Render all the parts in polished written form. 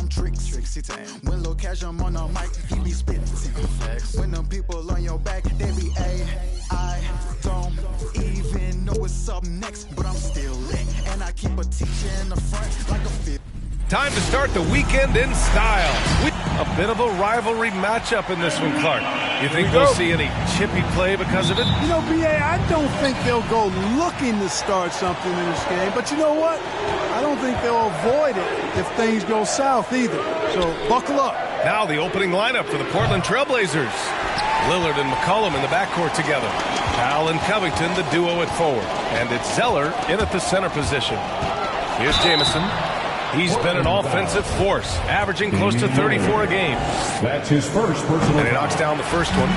them tricks. When Lil Cash I'm on the mic, he be spitting. When them people on your back, they be I don't even know what's up next, but I'm still lit, and I keep a teacher in the front like a fit. Time to start the weekend in style. A bit of a rivalry matchup in this one, Clark. You think we'll see any chippy play because of it? You know, B.A., I don't think they'll go looking to start something in this game. But you know what? I don't think they'll avoid it if things go south either. So buckle up. Now the opening lineup for the Portland Trailblazers. Lillard and McCollum in the backcourt together. Al and Covington, the duo at forward. And it's Zeller in at the center position. Here's Jamison. He's been an offensive force, averaging close to 34 a game. That's his first personal. And he knocks down the first one.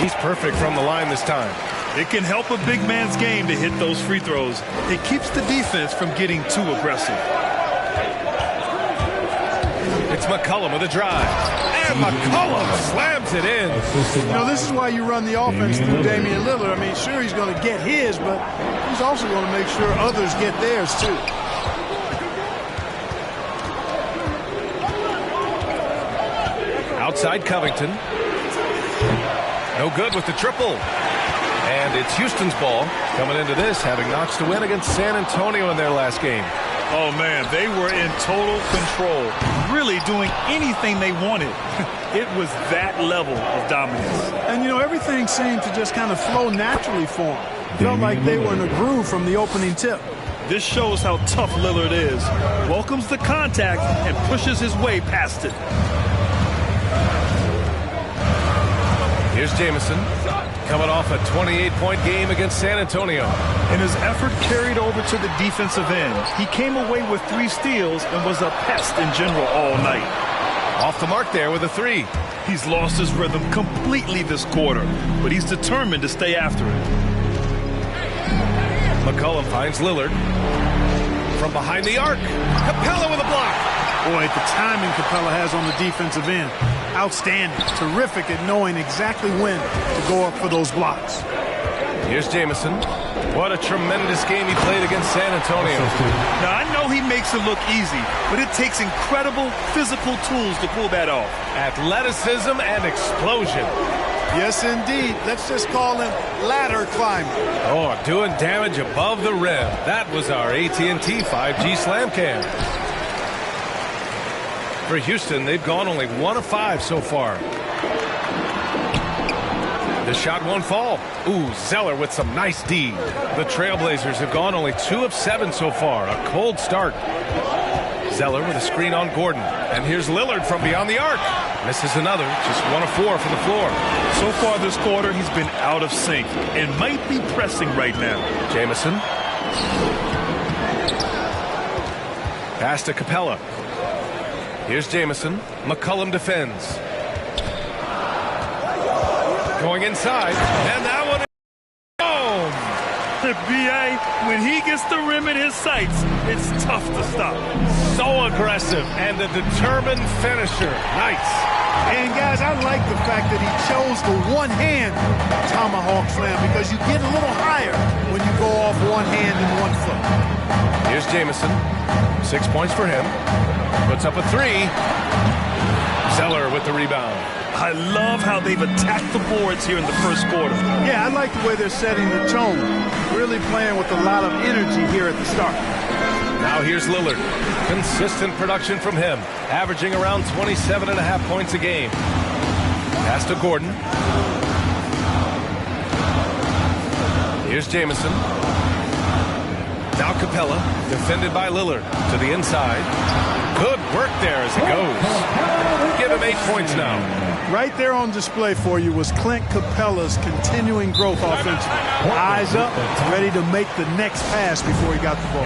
He's perfect from the line this time. It can help a big man's game to hit those free throws. It keeps the defense from getting too aggressive. It's McCollum with a drive. And McCollum slams it in. You know, this is why you run the offense through Damian Lillard. I mean, sure, he's going to get his, but he's also going to make sure others get theirs, too. Outside Covington. No good with the triple. And it's Houston's ball coming into this, having notched a win against San Antonio in their last game. Oh, man, they were in total control, really doing anything they wanted. It was that level of dominance. And, you know, everything seemed to just kind of flow naturally for them. Felt like they were in a groove from the opening tip. This shows how tough Lillard is. Welcomes the contact and pushes his way past it. Here's Jamison, coming off a 28-point game against San Antonio. And his effort carried over to the defensive end. He came away with 3 steals and was a pest in general all night. Off the mark there with a 3. He's lost his rhythm completely this quarter, but he's determined to stay after it. McCollum finds Lillard. From behind the arc, Capella with a block. Boy, the timing Capella has on the defensive end, outstanding. Terrific at knowing exactly when to go up for those blocks. Here's Jamison. What a tremendous game he played against San Antonio. Now, I know he makes it look easy, but it takes incredible physical tools to pull that off. Athleticism and explosion. Yes, indeed. Let's just call him ladder climbing. Oh, doing damage above the rim. That was our AT&T 5G Slam Cam. For Houston, they've gone only 1 of 5 so far. The shot won't fall. Ooh, Zeller with some nice D. The Trailblazers have gone only 2 of 7 so far. A cold start. Zeller with a screen on Gordon. And here's Lillard from beyond the arc. Misses another. Just 1 of 4 from the floor. So far this quarter, he's been out of sync and might be pressing right now. Jamison. Pass to Capella. Here's Jamison. McCollum defends. Going inside. And that one is home. B.A., when he gets the rim in his sights, it's tough to stop. So aggressive and a determined finisher. Nice. And, guys, I like the fact that he chose the one-hand tomahawk slam because you get a little higher when you go off one hand and 1 foot. Here's Jamison. 6 points for him. Puts up a 3. Zeller with the rebound. I love how they've attacked the boards here in the first quarter. Yeah, I like the way they're setting the tone. Really playing with a lot of energy here at the start. Now here's Lillard. Consistent production from him, averaging around 27.5 points a game. Pass to Gordon. Here's Jamison. Now Capella, defended by Lillard, to the inside. Good work there as it goes. Give him 8 points now. Right there on display for you was Clint Capella's continuing growth offensively. Eyes up, ready to make the next pass before he got the ball.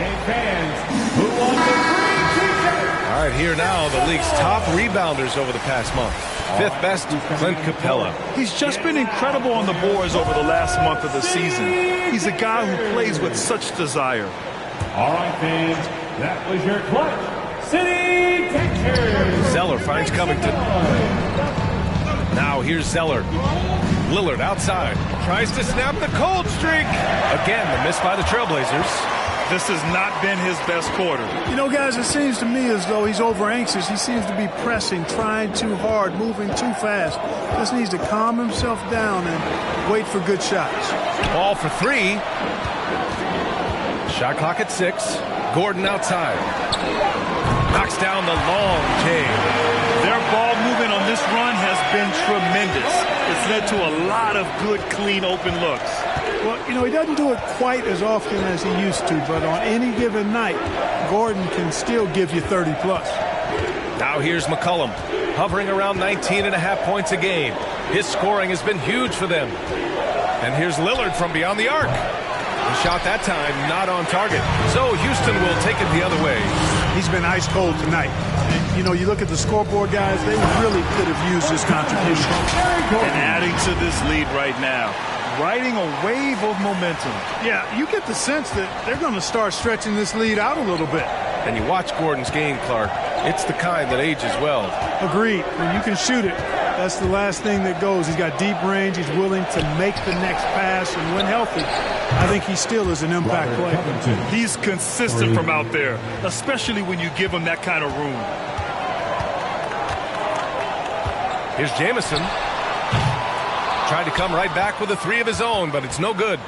All right, here now, the league's top rebounders over the past month. 5th best, Clint Capella. He's just been incredible on the boards over the last month of the season. He's a guy who plays with such desire. All right, fans, that was your clutch City Texans. Zeller finds Covington. Now here's Zeller. Lillard outside. Tries to snap the cold streak. Again, the miss by the Trailblazers. This has not been his best quarter. You know, guys, it seems to me as though he's over-anxious. He seems to be pressing, trying too hard, moving too fast. Just needs to calm himself down and wait for good shots. Ball for three. Shot clock at 6. Gordon outside. Knocks down the long J. Their ball movement on this run has been tremendous. It's led to a lot of good, clean, open looks. Well, you know, he doesn't do it quite as often as he used to, but on any given night, Gordon can still give you 30-plus. Now here's McCollum, hovering around 19.5 points a game. His scoring has been huge for them. And here's Lillard from beyond the arc. The shot that time not on target. So Houston will take it the other way. He's been ice cold tonight. You know, you look at the scoreboard, guys, they really could have used this contribution. And adding to this lead right now. Riding a wave of momentum. Yeah, you get the sense that they're going to start stretching this lead out a little bit. And you watch Gordon's game, Clark. It's the kind that ages well. Agreed. When you can shoot it, that's the last thing that goes. He's got deep range. He's willing to make the next pass. And when healthy, I think he still is an impact player. He's consistent from out there, especially when you give him that kind of room. Here's Jamison. Tried to come right back with a 3 of his own, but it's no good.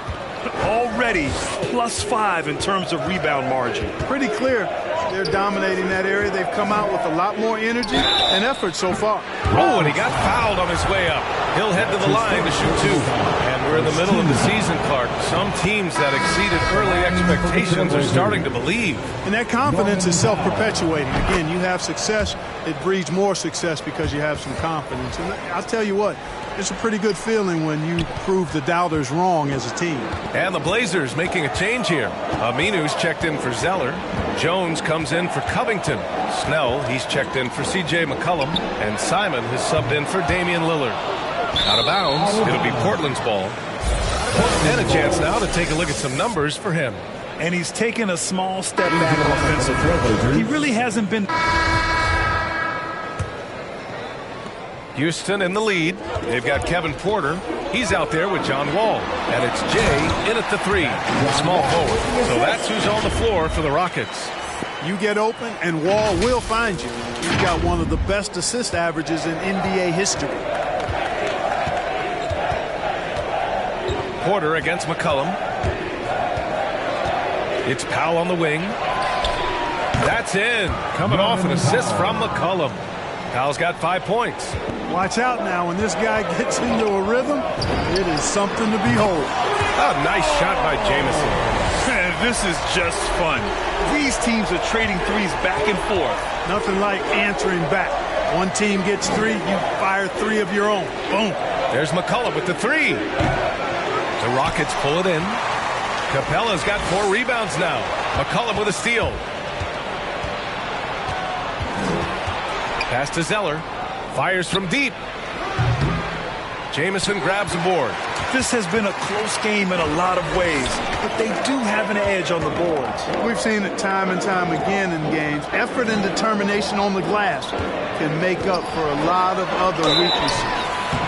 Already +5 in terms of rebound margin. Pretty clear. They're dominating that area. They've come out with a lot more energy and effort so far. Oh, and he got fouled on his way up. He'll head to the line to shoot 2. And we're in the middle of the season, Clark. Some teams that exceeded early expectations are starting to believe. And that confidence is self-perpetuating. Again, you have success. It breeds more success because you have some confidence. And I'll tell you what, it's a pretty good feeling when you prove the doubters wrong as a team. And the Blazers making a change here. Aminu's checked in for Zeller. Jones comes in for Covington. Snell, he's checked in for C.J. McCollum. And Simon has subbed in for Damian Lillard. Out of bounds, it'll be Portland's ball. And a chance now to take a look at some numbers for him. And he's taken a small step back offensively. He really hasn't been... Houston in the lead. They've got Kevin Porter. He's out there with John Wall. And it's Jay in at the 3. Small forward. So that's who's on the floor for the Rockets. You get open and Wall will find you. He's got one of the best assist averages in NBA history. Porter against McCollum. It's Powell on the wing. That's in. Coming off an assist from McCollum. Powell's got 5 points. Watch out now. When this guy gets into a rhythm, it is something to behold. A nice shot by Jamison. Man, this is just fun. These teams are trading threes back and forth. Nothing like answering back. One team gets 3, you fire 3 of your own. Boom. There's McCollum with the 3. The Rockets pull it in. Capella's got 4 rebounds now. McCollum with a steal. Pass to Zeller. Fires from deep. Jamison grabs a board. This has been a close game in a lot of ways, but they do have an edge on the boards. We've seen it time and time again in games. Effort and determination on the glass can make up for a lot of other weaknesses.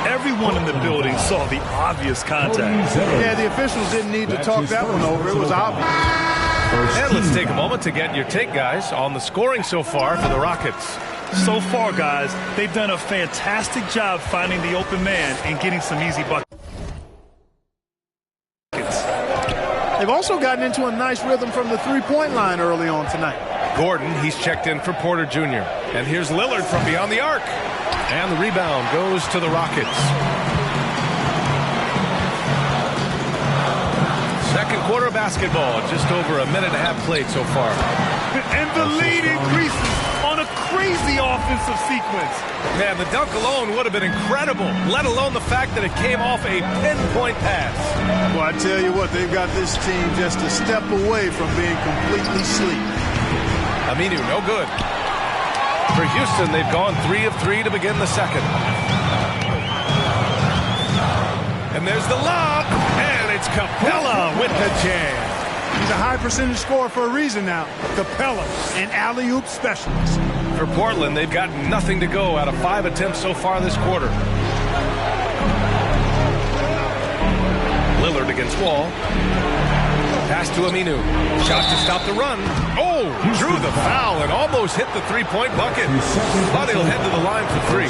Everyone in the building saw the obvious contact. Yeah, the officials didn't need to talk that one over. It was obvious. And let's take a moment to get your take, guys, on the scoring so far for the Rockets. So far, guys, they've done a fantastic job finding the open man and getting some easy buckets. They've also gotten into a nice rhythm from the three-point line early on tonight. Gordon, he's checked in for Porter Jr. And here's Lillard from beyond the arc. And the rebound goes to the Rockets. Second quarter of basketball, just over a minute and a half played so far. And the lead increases on a crazy offensive sequence. Man, the dunk alone would have been incredible, let alone the fact that it came off a pinpoint pass. Well, I tell you what, they've got this team just a step away from being completely asleep. Aminu, no good. For Houston, they've gone 3 of 3 to begin the second. And there's the lob, and it's Capella with the jam. He's a high percentage scorer for a reason now. Capella, an alley-oop specialist. For Portland, they've got nothing to go out of 5 attempts so far this quarter. Lillard against Wall. Pass to Aminu. Shot to stop the run. Oh, drew the foul and almost hit the three-point bucket. But he'll head to the line for three.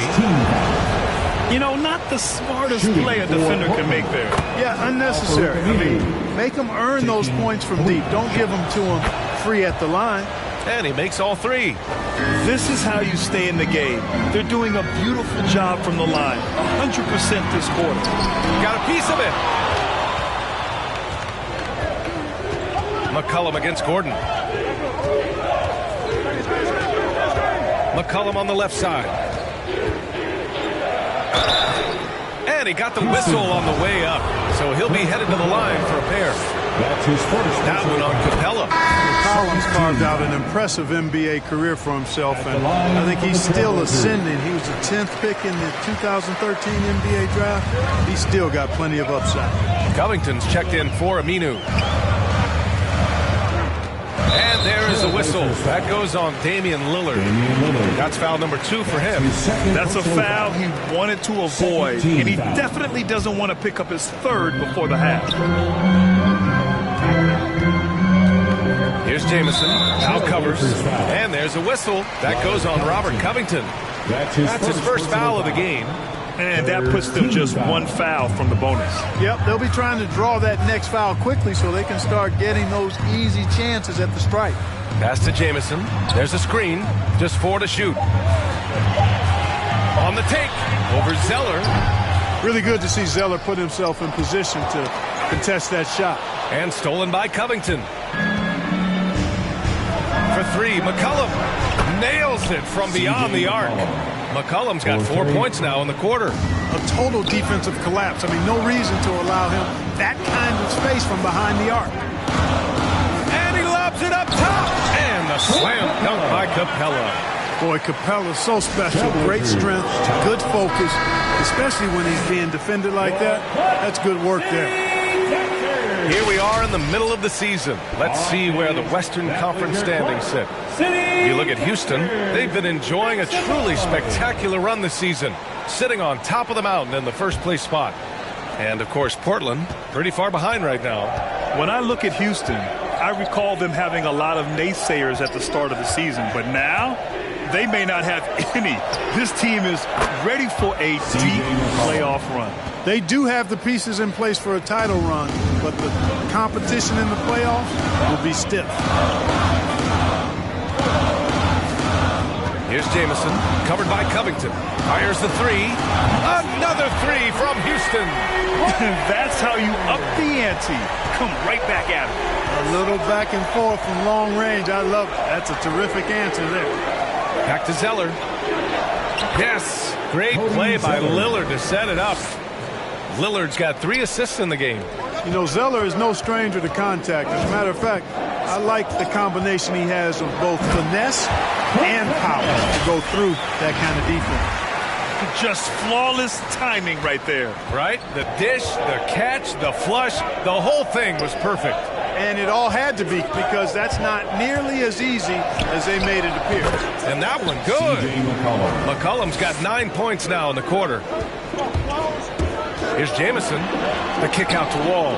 You know, not the smartest play a defender can make there. Yeah, unnecessary. I mean, make them earn those points from deep. Don't give them to them free at the line. And he makes all three. This is how you stay in the game. They're doing a beautiful job from the line. 100% this quarter. Got a piece of it. McCollum against Gordon. McCollum on the left side. And he got the whistle on the way up. So he'll be headed to the line for a pair. That's his first. That one on Capella. McCollum's carved out an impressive NBA career for himself, and I think he's still ascending. He was the 10th pick in the 2013 NBA draft. He's still got plenty of upside. Covington's checked in for Aminu. And there is a whistle. That goes on Damian Lillard. That's foul number 2 for him. That's a foul he wanted to avoid, and he definitely doesn't want to pick up his third before the half. Here's Jamison. Foul covers. And there's a whistle. That goes on Robert Covington. That's his first foul of the game. And that puts them just one foul from the bonus. Yep, they'll be trying to draw that next foul quickly so they can start getting those easy chances at the stripe. Pass to Jamison. There's a screen. Just 4 to shoot. On the take. Over Zeller. Really good to see Zeller put himself in position to contest that shot. And stolen by Covington. For 3, McCollum nails it from beyond the arc. McCollum's got 4 points now in the quarter. A total defensive collapse. I mean, no reason to allow him that kind of space from behind the arc. And he lobs it up top. And the slam dunk by Capella. Boy, Capella's so special. Great strength, good focus, especially when he's being defended like that. That's good work there. Here we are in the middle of the season. Let's see where the Western Conference standings sit. You look at Houston, they've been enjoying a truly spectacular run this season, sitting on top of the mountain in the first place spot. And, of course, Portland, pretty far behind right now. When I look at Houston, I recall them having a lot of naysayers at the start of the season, but now they may not have any. This team is ready for a deep playoff run. They do have the pieces in place for a title run, but the competition in the playoffs will be stiff. Here's Jamison, covered by Covington. Fires the 3. Another 3 from Houston. That's how you up the ante. Come right back at it. A little back and forth from long range. I love it. That's a terrific answer there. Back to Zeller. Yes, great play by Lillard to set it up. Lillard's got 3 assists in the game. You know, Zeller is no stranger to contact. As a matter of fact, I like the combination he has of both finesse and power to go through that kind of defense. Just flawless timing right there. Right? The dish, the catch, the flush, the whole thing was perfect. And it all had to be, because that's not nearly as easy as they made it appear. And that one good. McCollum's got 9 points now in the quarter. Here's Jamison. The kick out to Wall.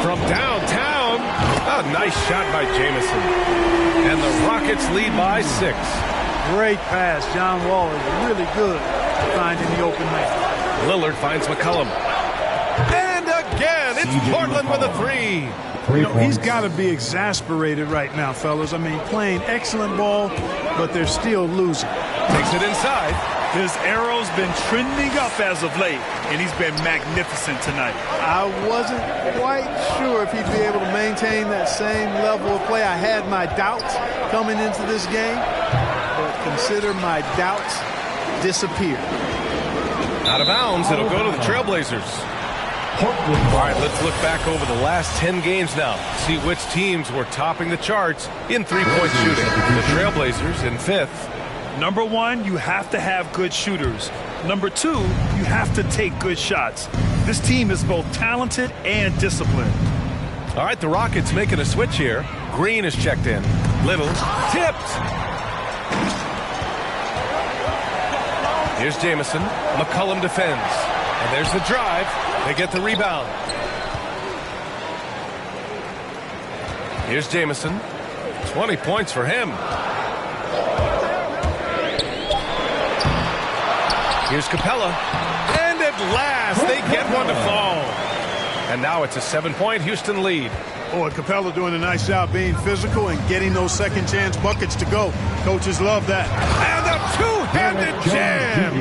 From downtown. A nice shot by Jamison. And the Rockets lead by 6. Great pass. John Wall is really good at finding the open man. Lillard finds McCollum. And again, it's Portland with a 3. You know, he's got to be exasperated right now, fellas. I mean, playing excellent ball, but they're still losing. Takes it inside. His arrow's been trending up as of late, and he's been magnificent tonight. I wasn't quite sure if he'd be able to maintain that same level of play. I had my doubts coming into this game, but consider my doubts disappeared. Out of bounds, it'll go to the Trailblazers. All right, let's look back over the last 10 games now. See which teams were topping the charts in three-point shooting. The Trailblazers in 5th. Number 1, you have to have good shooters. Number 2, you have to take good shots. This team is both talented and disciplined. All right, the Rockets making a switch here. Green is checked in. Little tipped. Here's Jamison. McCollum defends. And there's the drive. They get the rebound. Here's Jamison. 20 points for him. Here's Capella. And at last, they get one to fall. And now it's a 7-point Houston lead. Boy, Capella doing a nice job being physical and getting those second chance buckets to go. Coaches love that. And a two-handed jam.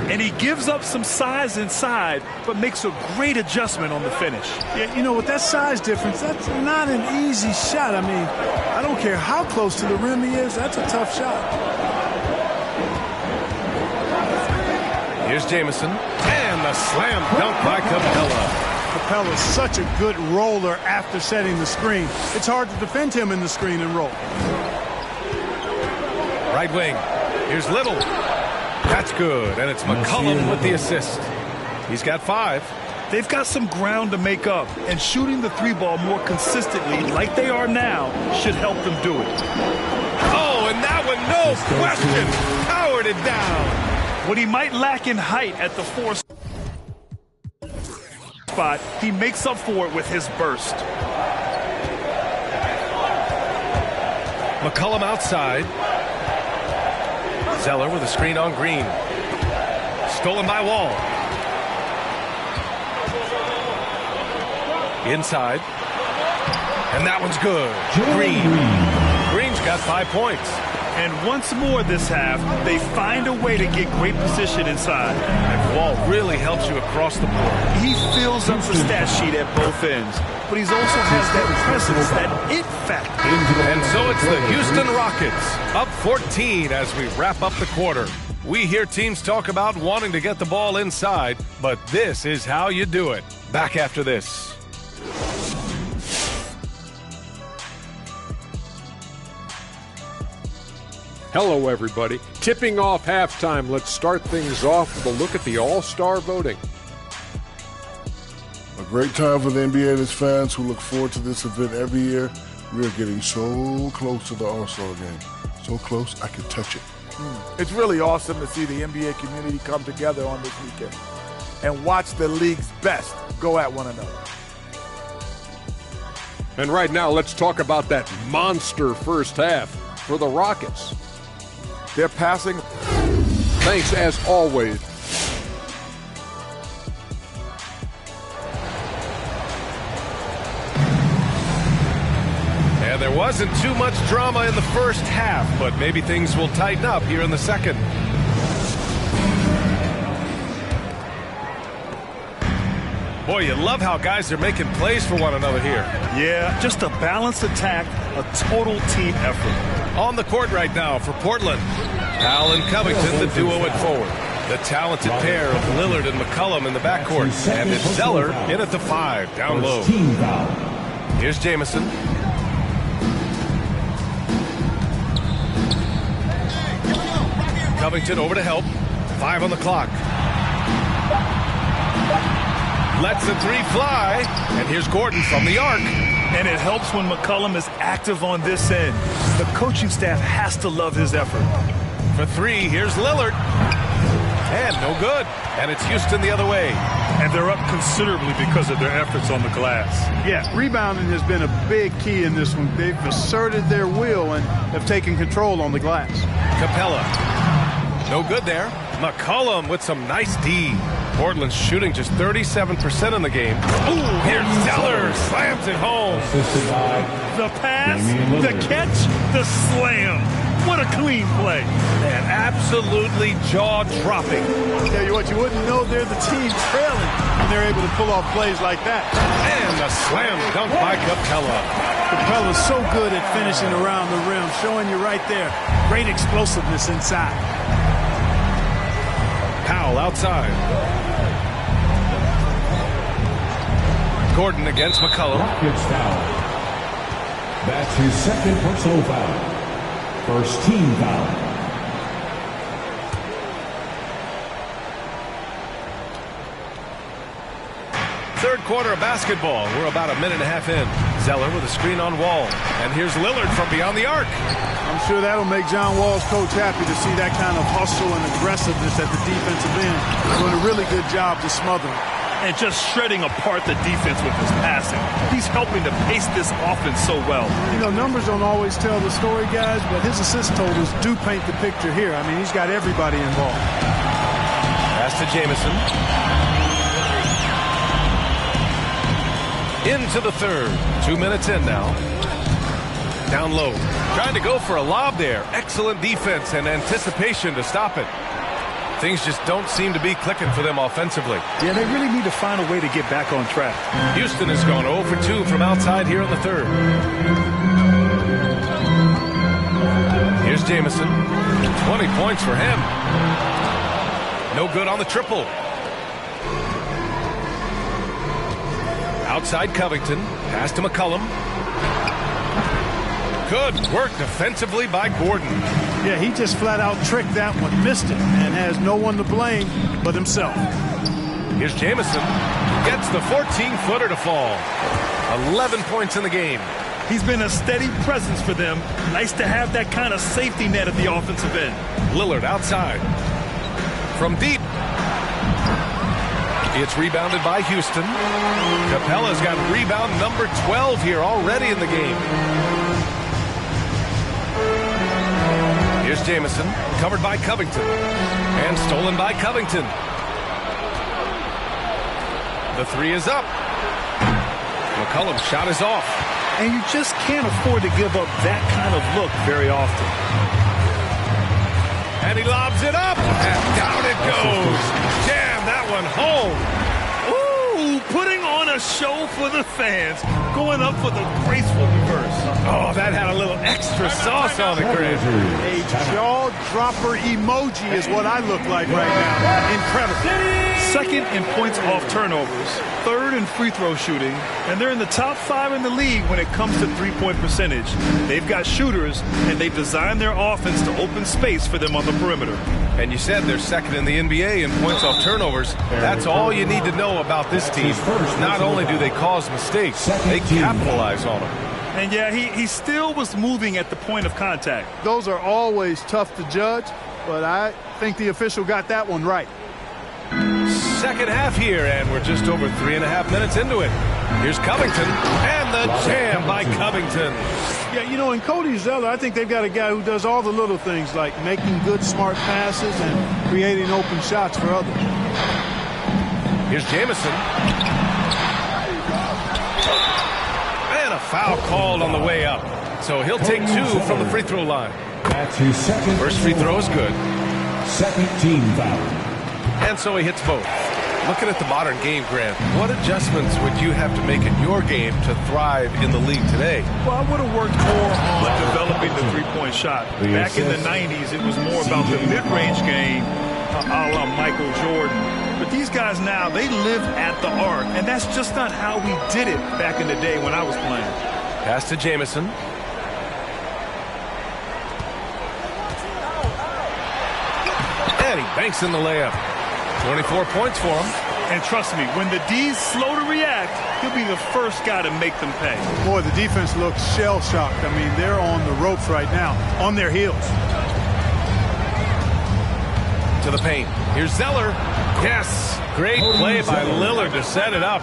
And he gives up some size inside, but makes a great adjustment on the finish. Yeah, you know, with that size difference, that's not an easy shot. I mean, I don't care how close to the rim he is. That's a tough shot. Here's Jamison. And the slam dunk by Capella. Capella's such a good roller after setting the screen. It's hard to defend him in the screen and roll. Right wing. Here's Little. That's good. And it's McCollum with the assist. He's got 5. They've got some ground to make up, and shooting the 3-ball more consistently like they are now should help them do it. Oh, and that one, no question, powered it down. What he might lack in height at the 4 spot, he makes up for it with his burst. McCollum outside. Zeller with a screen on Green. Stolen by Wall. Inside. And that one's good. Green's got 5 points. And once more this half, they find a way to get great position inside. And Wall really helps you across the board. He fills up the stat sheet at both ends, but he also has that presence, that it factor. And so it's the Houston Rockets, up 14 as we wrap up the quarter. We hear teams talk about wanting to get the ball inside, but this is how you do it. Back after this. Hello, everybody. Tipping off halftime, let's start things off with a look at the All-Star voting. A great time for the NBA and its fans who look forward to this event every year. We are getting so close to the All-Star game. So close, I can touch it. It's really awesome to see the NBA community come together on this weekend and watch the league's best go at one another. And right now, let's talk about that monster first half for the Rockets. They're passing. Thanks, as always. And there wasn't too much drama in the first half, but maybe things will tighten up here in the second. Boy, you love how guys are making plays for one another here. Yeah, just a balanced attack, a total team effort. On the court right now for Portland. Powell and Covington, the duo at forward. The talented pair of Lillard and McCollum in the backcourt. And it's Zeller in at the 5, down low. Here's Jamison. Covington over to help. 5 on the clock. Lets the 3 fly. And here's Gordon from the arc. And it helps when McCollum is active on this end. The coaching staff has to love his effort. For 3, here's Lillard. And no good. And it's Houston the other way. And they're up considerably because of their efforts on the glass. Yeah, rebounding has been a big key in this one. They've asserted their will and have taken control on the glass. Capella. No good there. McCollum with some nice D. Portland's shooting just 37% in the game. Ooh, here's Zeller. Slams it home. The pass, the catch, the slam. What a clean play. Man, absolutely jaw-dropping. Tell you what, you wouldn't know they're the team trailing when they're able to pull off plays like that. And a slam dunk by Capella. Capella's so good at finishing around the rim, showing you right there. Great explosiveness inside. Powell outside. Gordon against McCollum. Rockets foul. That's his second personal foul. First team foul. Third quarter of basketball. We're about a minute and a half in. Zeller with a screen on Wall. And here's Lillard from beyond the arc. I'm sure that'll make John Wall's coach happy to see that kind of hustle and aggressiveness at the defensive end. Doing a really good job to smother him. and just shredding apart the defense with his passing. He's helping to pace this offense so well. You know, numbers don't always tell the story, guys, but his assist totals do paint the picture here. I mean, he's got everybody involved. Pass to Jamison. Into the third. 2 minutes in now. Down low. Trying to go for a lob there. Excellent defense and anticipation to stop it. Things just don't seem to be clicking for them offensively. Yeah, they really need to find a way to get back on track. Houston has gone 0 for 2 from outside here in the third. Here's Jamison. 20 points for him. No good on the triple. Outside Covington. Pass to McCollum. Good work defensively by Gordon. Yeah, he just flat out tricked that one, missed it, and has no one to blame but himself. Here's Jamison. Gets the 14-footer to fall. 11 points in the game. He's been a steady presence for them. Nice to have that kind of safety net at the offensive end. Lillard outside. From deep. It's rebounded by Houston. Capella's got rebound number 12 here already in the game. Here's Jamison, covered by Covington, and stolen by Covington. The three is up. McCollum's shot is off. And you just can't afford to give up that kind of look very often. And he lobs it up, and down it goes. Jam that one home. Ooh, putting on a show for the fans, going up for the graceful reverse. Oh, that had a little extra sauce on it, Chris. A jaw-dropper emoji is what I look like right now. Incredible. Second in points off turnovers, third in free throw shooting, and they're in the top 5 in the league when it comes to three-point percentage. They've got shooters, and they've designed their offense to open space for them on the perimeter. And you said they're second in the NBA in points off turnovers. That's all you need to know about this team. Not only do they cause mistakes, they capitalize on them. And yeah, he still was moving at the point of contact. Those are always tough to judge, but I think the official got that one right. Second half here, and we're just over 3.5 minutes into it. Here's Covington, and the jam by Covington. Yeah, you know, in Cody Zeller, I think they've got a guy who does all the little things like making good, smart passes and creating open shots for others. Here's Jamison. And a foul called on the way up. So he'll take 2 from the free throw line. That's his second. First free throw is good. Second team foul. And so he hits both. Looking at the modern game, Grant, what adjustments would you have to make in your game to thrive in the league today? Well, I would have worked more on developing the three-point shot. Back in the 90s, it was more about the mid-range game, a la Michael Jordan. But these guys now, they live at the arc, and that's just not how we did it back in the day when I was playing. Pass to Jamison. And he banks in the layup. 24 points for him. And trust me, when the D's slow to react, he'll be the first guy to make them pay. Boy, the defense looks shell-shocked. I mean, they're on the ropes right now, on their heels. To the paint. Here's Zeller. Yes. Great play by Lillard to set it up.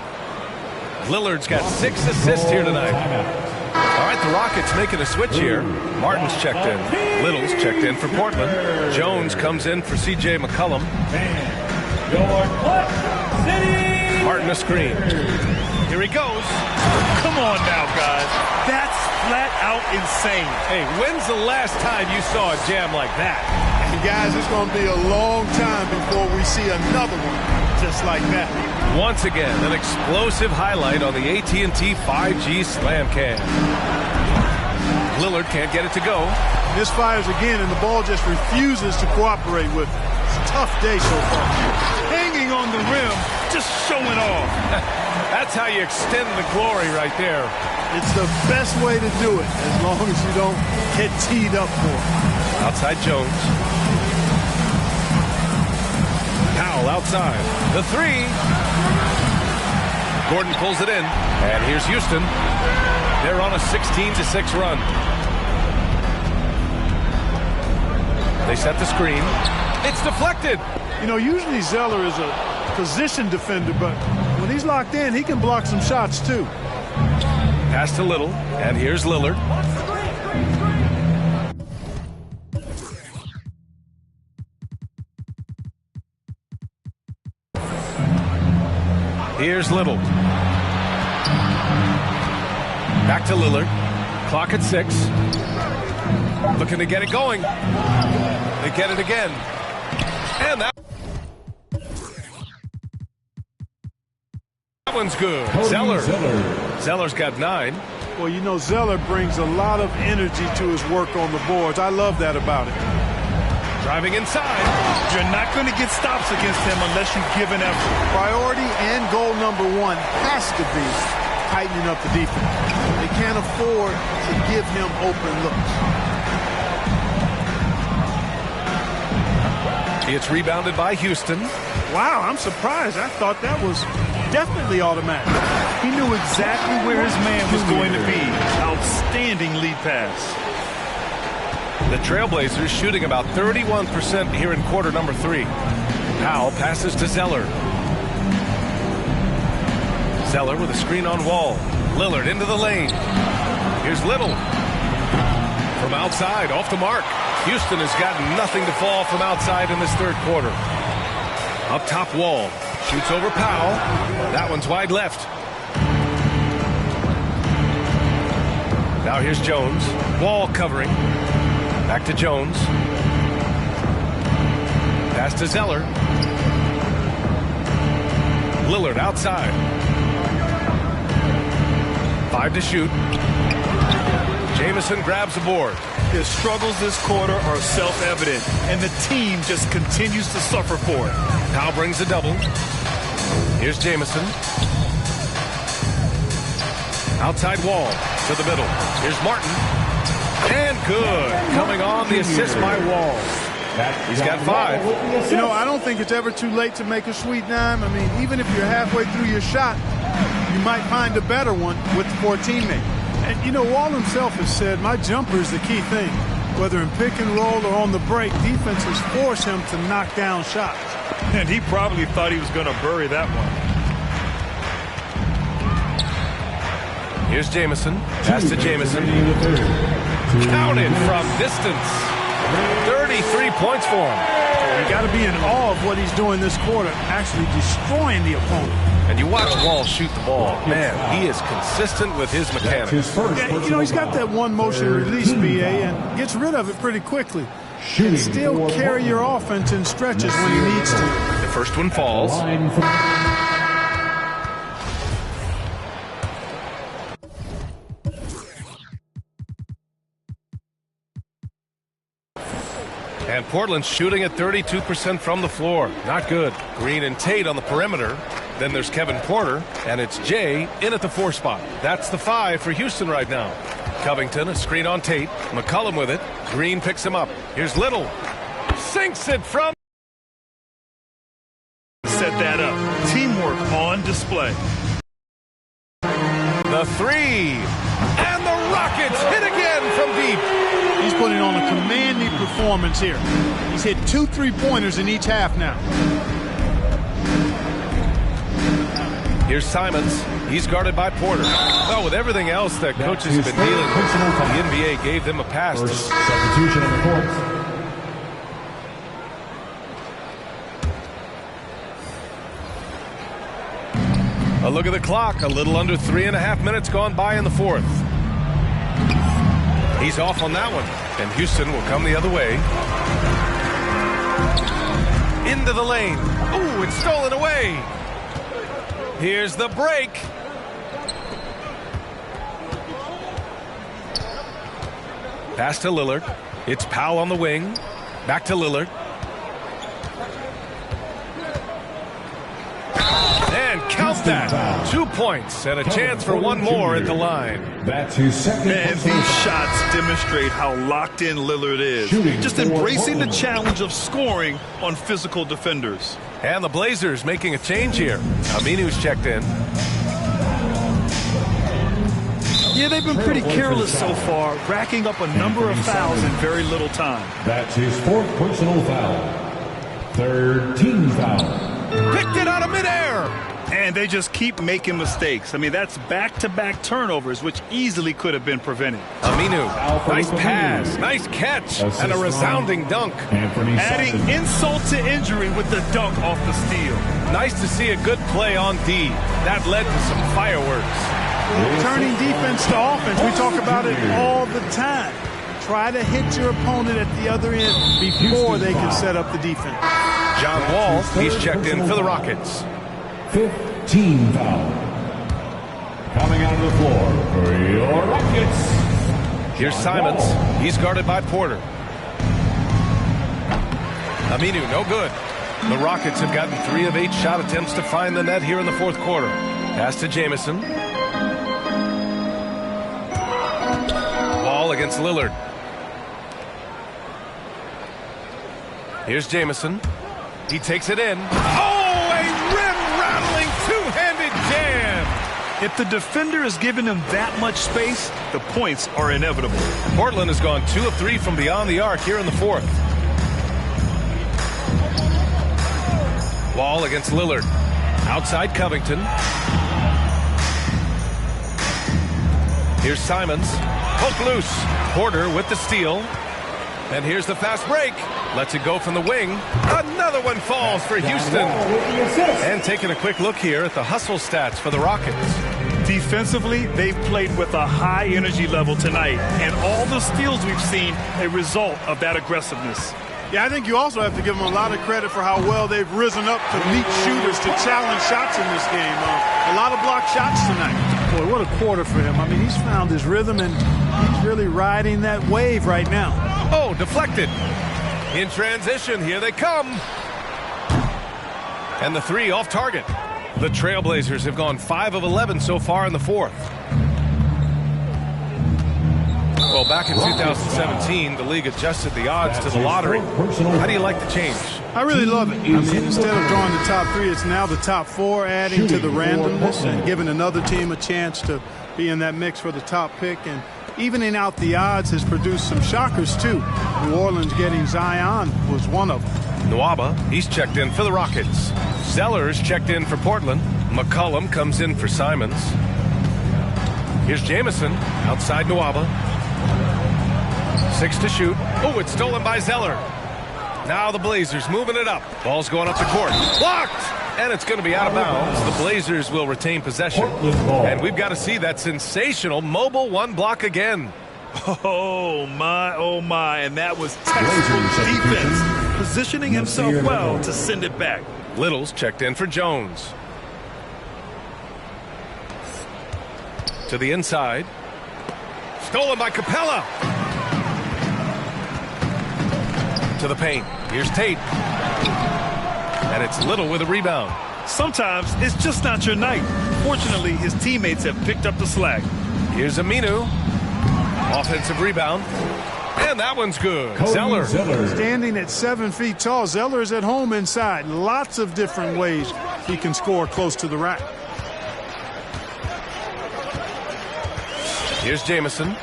Lillard's got 6 assists here tonight. All right, the Rockets making a switch here. Martin's checked in. Little's checked in for Portland. Jones comes in for C.J. McCollum. Martin a screen. Here he goes. Come on now, guys. That's flat out insane. Hey, when's the last time you saw a jam like that? And guys, it's going to be a long time before we see another one just like that. Once again, an explosive highlight on the AT&T 5G Slam Cam. Lillard can't get it to go. Misfires again, and the ball just refuses to cooperate with it. It's a tough day so far. Hanging on the rim, just showing off. That's how you extend the glory right there. It's the best way to do it, as long as you don't get teed up for it. Outside Jones. Powell outside. The three. Gordon pulls it in. And here's Houston. They're on a 16-6 run. They set the screen. It's deflected. You know, usually Zeller is a position defender, but locked in, he can block some shots too. Pass to Little, and here's Lillard. Here's Little. Back to Lillard. Clock at 6. Looking to get it going. They get it again. And that one's good. Zeller. Zeller's got 9. Well, you know, Zeller brings a lot of energy to his work on the boards. I love that about it. Driving inside. You're not going to get stops against him unless you give an effort. Priority and goal number 1 has to be tightening up the defense. They can't afford to give him open looks. It's rebounded by Houston. Wow, I'm surprised. I thought that was definitely automatic. He knew exactly where his man was going to be. Outstanding lead pass. The Trailblazers shooting about 31% here in quarter number 3. Powell passes to Zeller. Zeller with a screen on Wall. Lillard into the lane. Here's Little. From outside, off the mark. Houston has got nothing to fall from outside in this third quarter. Up top, Wall. Shoots over Powell. That one's wide left. Now here's Jones. Wall covering. Back to Jones. Pass to Zeller. Lillard outside. 5 to shoot. Jamison grabs the board. His struggles this quarter are self-evident, and the team just continues to suffer for it. Powell brings a double. Here's Jamison. Outside Wall to the middle. Here's Martin. And good. Coming on the assist by Wall. He's got 5. You know, I don't think it's ever too late to make a sweet dime. I mean, even if you're halfway through your shot, you might find a better one for a teammate. And, you know, Wall himself has said, my jumper is the key thing. Whether in pick and roll or on the break, defenses force him to knock down shots. And he probably thought he was going to bury that one. Here's Jamison. Pass to Jamison. Counted from distance. 33 points for him. You got to be in awe of what he's doing this quarter, actually destroying the opponent. And you watch Wall shoot the ball. Man, he is consistent with his mechanics. Yeah, you know, he's got that one motion release, BA, and gets rid of it pretty quickly. Can still carry your offense in stretches when he needs to. The first one falls. And Portland's shooting at 32% from the floor. Not good. Green and Tate on the perimeter. Then there's Kevin Porter, and it's Jay in at the 4 spot. That's the 5 for Houston right now. Covington, a screen on Tate. McCollum with it. Green picks him up. Here's Little. Sinks it from... Set that up. Teamwork on display. The 3. And the Rockets hit again from deep. He's putting on a commanding performance here. He's hit 2 3-pointers in each half now. Here's Simons. He's guarded by Porter. Well, with everything else that coaches have been dealing with, the NBA gave them a pass. Substitution on the court. A look at the clock. A little under 3.5 minutes gone by in the fourth. He's off on that one. And Houston will come the other way. Into the lane. Ooh, it's stolen away. Here's the break. Pass to Lillard. It's Powell on the wing. Back to Lillard. And count that. 2 points and a chance for one more at the line. That's his second. And these shots demonstrate how locked in Lillard is. Just embracing the challenge of scoring on physical defenders. And the Blazers making a change here. Aminu's checked in. Yeah, they've been pretty careless so far, racking up a number of fouls in very little time. That's his 4th personal foul. 3rd team foul. Picked it out of midair. And they just keep making mistakes. I mean, that's back-to-back turnovers, which easily could have been prevented. Aminu, nice pass, nice catch, and a resounding dunk. Adding insult to injury with the dunk off the steal. Nice to see a good play on D. That led to some fireworks. Turning defense to offense, we talk about it all the time. Try to hit your opponent at the other end before they can set up the defense. John Wall, he's checked in for the Rockets. 15 foul. Coming out of the floor for your Rockets. Here's Simons. He's guarded by Porter. Aminu, no good. The Rockets have gotten 3 of 8 shot attempts to find the net here in the fourth quarter. Pass to Jamison. Wall against Lillard. Here's Jamison. He takes it in. Oh, a rim-rattling two-handed jam. If the defender is giving him that much space, the points are inevitable. Portland has gone 2 of 3 from beyond the arc here in the fourth. Wall against Lillard. Outside Covington. Here's Simons. Hook loose. Porter with the steal. And here's the fast break. Lets it go from the wing. Another one falls for Houston. And taking a quick look here at the hustle stats for the Rockets. Defensively, they've played with a high energy level tonight. And all the steals we've seen, a result of that aggressiveness. Yeah, I think you also have to give them a lot of credit for how well they've risen up to meet shooters to challenge shots in this game. A lot of blocked shots tonight. Boy, what a quarter for him. I mean, he's found his rhythm, and he's really riding that wave right now. Oh, deflected. In transition, here they come. And the 3 off target. The Trailblazers have gone 5 of 11 so far in the fourth. Well, back in 2017, the league adjusted the odds to the lottery. How do you like the change? I really love it. I mean, instead of drawing the top 3, it's now the top 4, adding to the randomness and giving another team a chance to be in that mix for the top pick. And evening out the odds has produced some shockers, too. New Orleans getting Zion was one of them. Nwaba, he's checked in for the Rockets. Zeller's checked in for Portland. McCollum comes in for Simons. Here's Jamison outside Nwaba. 6 to shoot. Oh, it's stolen by Zeller. Now the Blazers moving it up. Ball's going up the court. Blocked! And it's going to be out of bounds. The Blazers will retain possession. And we've got to see that sensational mobile 1 block again. Oh, my. And that was textbook defense. Positioning himself well to send it back. Little's checked in for Jones. To the inside. Stolen by Capella. To the paint. Here's Tate. And it's Little with a rebound. Sometimes it's just not your night. Fortunately, his teammates have picked up the slack. Here's Aminu. Offensive rebound. And that one's good. Zeller. Standing at 7 feet tall, Zeller is at home inside. Lots of different ways he can score close to the rack. Here's Jamison.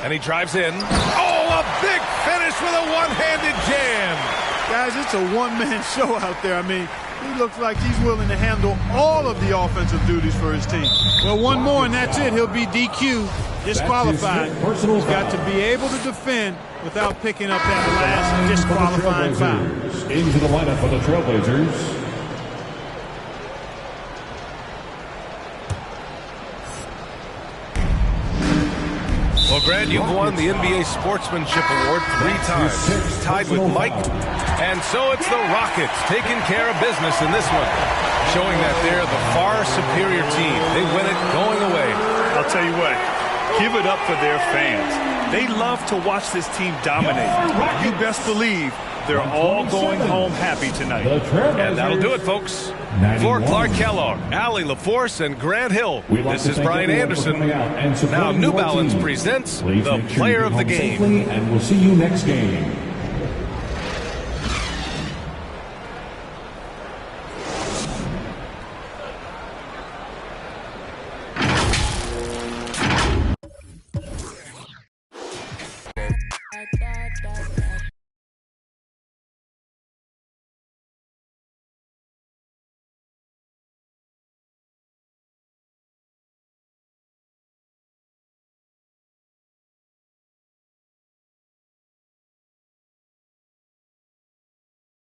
And he drives in. Oh, a big finish with a one-handed jam. Guys, it's a one-man show out there. I mean, he looks like he's willing to handle all of the offensive duties for his team. Well, one more and that's it. He'll be DQ, disqualified. He's got to be able to defend without picking up that last disqualifying foul. Into the lineup for the Trailblazers. Well, Grant, you've won the NBA Sportsmanship Award 3 times, tied with Mike. And so it's the Rockets taking care of business in this one, showing that they're the far superior team. They win it going away. I'll tell you what, give it up for their fans. They love to watch this team dominate. You best believe they're all going home happy tonight. And that'll do it, folks. For Clark Kellogg, Allie LaForce, and Grant Hill, this is Brian Anderson. Now New Balance presents the Player of the Game. And we'll see you next game.